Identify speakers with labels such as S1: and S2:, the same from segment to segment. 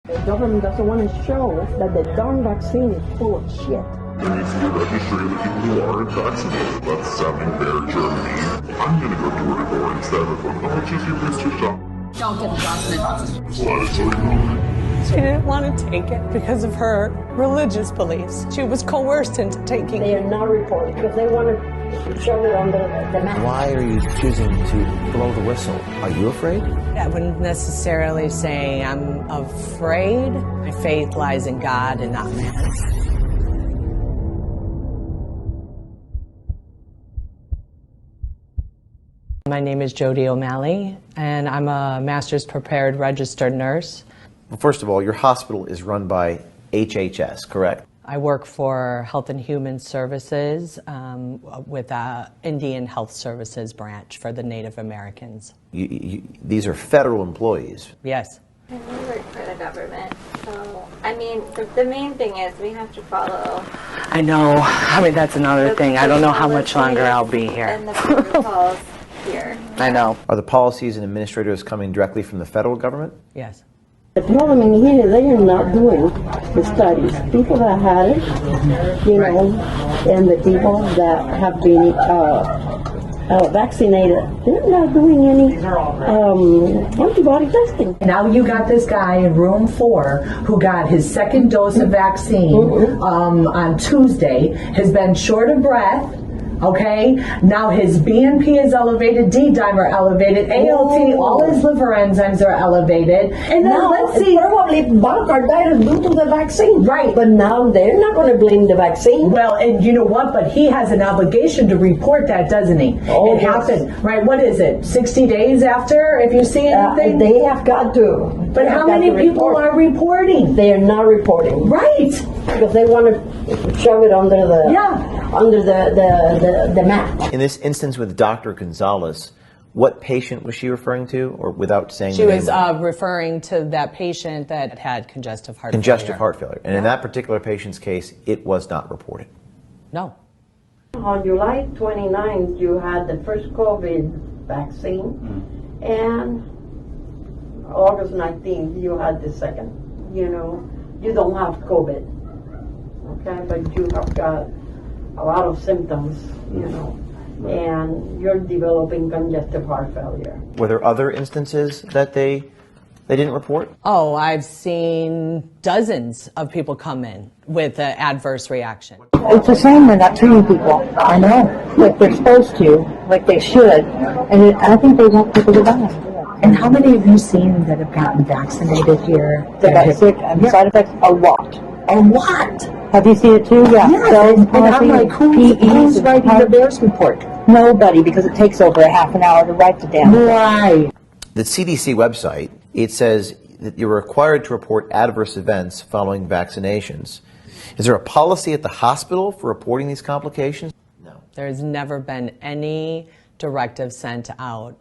S1: The government doesn't want to show that the darn vaccine is full of shit.
S2: When you see a registry of the people who aren't vaccinated, that's sounding very Germany. I'm gonna go door to door instead of going, oh, it's just your booster shot.
S3: Don't get the Johnson & Johnson.
S2: Well, that is so wrong.
S4: She didn't want to take it because of her religious beliefs. She was coerced into taking
S1: They
S4: it.
S1: are not reporting because they want to shove it under the mat.
S5: Why are you choosing to blow the whistle? Are you afraid?
S4: I wouldn't necessarily say I'm afraid. My faith lies in God and not man. My name is Jody O'Malley, and I'm a master's prepared registered nurse.
S5: Well, first of all, your hospital is run by HHS, correct?
S4: I work for Health and Human Services with Indian Health Services branch for the Native Americans.
S5: These are federal employees.
S4: Yes.
S6: And we work for the government, so, I mean, the main thing is we have to follow.
S4: I know. I mean, that's another thing. I don't know how much longer I'll be here.
S6: And the protocols here.
S4: I know.
S5: Are the policies and administrators coming directly from the federal government?
S4: Yes.
S1: The problem in here, they are not doing the studies. People that had it, you know, and the people that have been vaccinated, they're not doing any antibody testing.
S7: Now you got this guy in room 4 who got his second dose of vaccine on Tuesday, has been short of breath. Okay, now his BNP is elevated, D-dimer elevated, ALT, all his liver enzymes are elevated. And then
S1: Now,
S7: let's see.
S1: probably myocarditis due to the vaccine.
S7: Right.
S1: But now they're not going to blame the vaccine.
S7: Well, and you know what? But he has an obligation to report that, doesn't he?
S1: Oh,
S7: it
S1: yes.
S7: happened, right? What is it? 60 days after, if you see anything?
S1: They have got to.
S7: But how many people are reporting?
S1: They are not reporting.
S7: Right.
S1: Because they want to shove it under the the mat.
S5: In this instance with Dr. Gonzalez, what patient was she referring to, or without saying
S4: She
S5: the
S4: was
S5: name?
S4: referring to that patient that had congestive heart
S5: Congestive
S4: failure.
S5: heart failure. And in that particular patient's case, it was not reported.
S4: No.
S1: On July 29th, you had the first COVID vaccine, and August 19th, you had the second. You know, you don't have COVID, okay, but you have got a lot of symptoms, you know, and you're developing congestive heart failure.
S5: Were there other instances that they didn't report?
S4: Oh, I've seen dozens of people come in with an adverse reaction.
S8: It's a shame they're not treating people. I know. Like they're supposed to, like they should. And I think they want people to die.
S7: And how many have you seen that have gotten vaccinated here?
S8: They got sick and side effects a lot.
S7: A lot.
S8: Have you seen it too? Yeah.
S7: Yes,
S8: So,
S7: and I'm like, who's writing the VAERS report?
S8: Nobody, because it takes over a half an hour to write the damn thing.
S7: Right.
S5: The CDC website, it says that you're required to report adverse events following vaccinations. Is there a policy at the hospital for reporting these complications? No.
S4: There's never been any directive sent out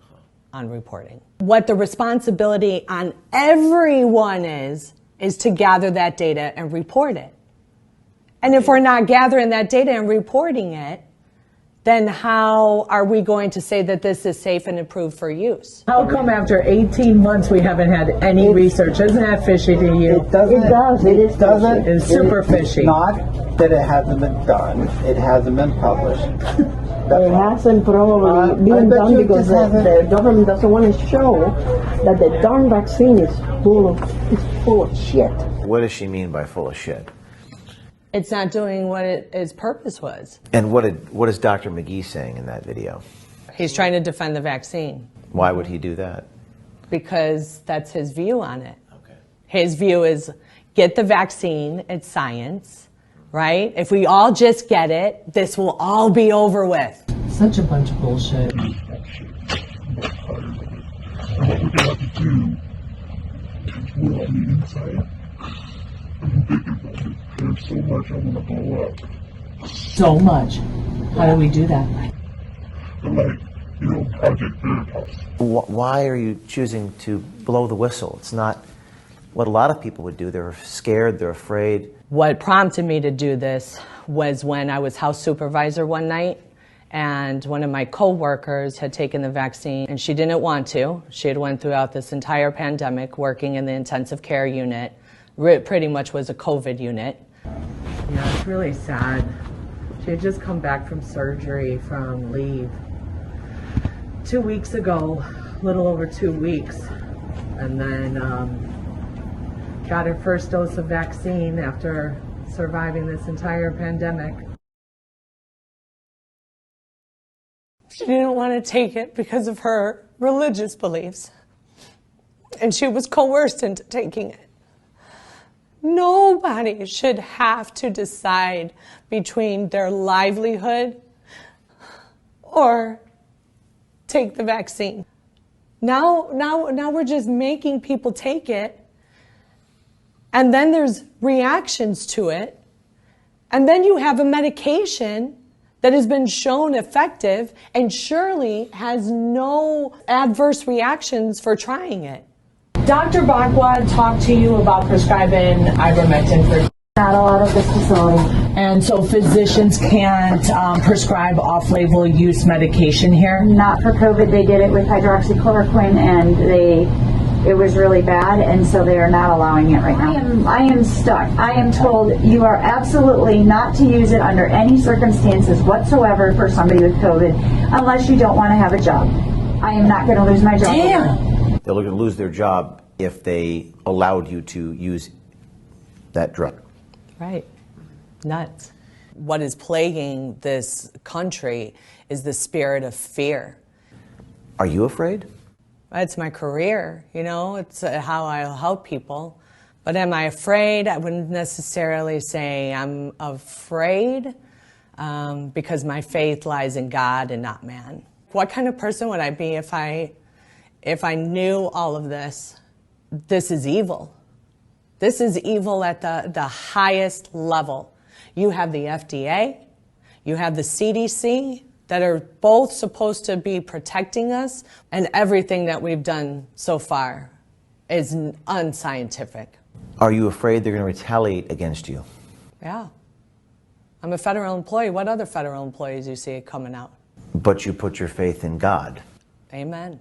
S4: on reporting. What the responsibility on everyone is to gather that data and report it. And if we're not gathering that data and reporting it, then how are we going to say that this is safe and approved for use?
S7: How come after 18 months we haven't had any research? Isn't that fishy to you?
S1: It does. It is
S9: doesn't.
S7: It's super fishy.
S9: Not that it hasn't been done. It hasn't been published.
S1: It hasn't probably been
S9: bet
S1: done
S9: you it
S1: because
S9: just hasn't.
S1: the government doesn't want to show that the darn vaccine is full of shit.
S5: What does she mean by full of shit?
S4: It's not doing what its purpose was.
S5: And what is Dr. McGee saying in that video?
S4: He's trying to defend the vaccine
S5: Why would he do that?
S4: because that's his view on it.
S5: Okay.
S4: His view is get the vaccine, it's science, right? If we all just get it, this will all be over with.
S7: Such a bunch of bullshit. So much. How do we do that?
S5: Why are you choosing to blow the whistle? It's not what a lot of people would do. They're scared, they're afraid.
S4: What prompted me to do this was when I was house supervisor one night and one of my co-workers had taken the vaccine and she didn't want to. She had went throughout this entire pandemic working in the intensive care unit pretty much was a COVID unit.
S7: Yeah, it's really sad. She had just come back from surgery from leave 2 weeks ago, a little over 2 weeks, and then got her first dose of vaccine after surviving this entire pandemic.
S4: She didn't want to take it because of her religious beliefs, and she was coerced into taking it. Nobody should have to decide between their livelihood or take the vaccine. Now we're just making people take it, and then there's reactions to it, and then you have a medication that has been shown effective and surely has no adverse reactions for trying it.
S7: Dr. Bakwa talked to you about prescribing ivermectin for
S8: Not allowed at this facility.
S7: and so physicians can't prescribe off-label use medication here?
S8: Not for COVID. They did it with hydroxychloroquine, and it was really bad, and so they are not allowing it right now. I am stuck. I am told you are absolutely not to use it under any circumstances whatsoever for somebody with COVID, unless you don't want to have a job. I am not going to lose my job.
S7: Damn.
S5: They're going to lose their job if they allowed you to use that drug.
S4: Right. Nuts. What is plaguing this country is the spirit of fear.
S5: Are you afraid?
S4: It's my career, you know, it's how I help people. But am I afraid? I wouldn't necessarily say I'm afraid because my faith lies in God and not man. What kind of person would I be if I knew all of this? This is evil. This is evil at the highest level. You have the FDA, you have the CDC that are both supposed to be protecting us, and everything that we've done so far is unscientific.
S5: Are you afraid they're going to retaliate against you?
S4: Yeah. I'm a federal employee. What other federal employees you see coming out?
S5: But you put your faith in God.
S4: Amen.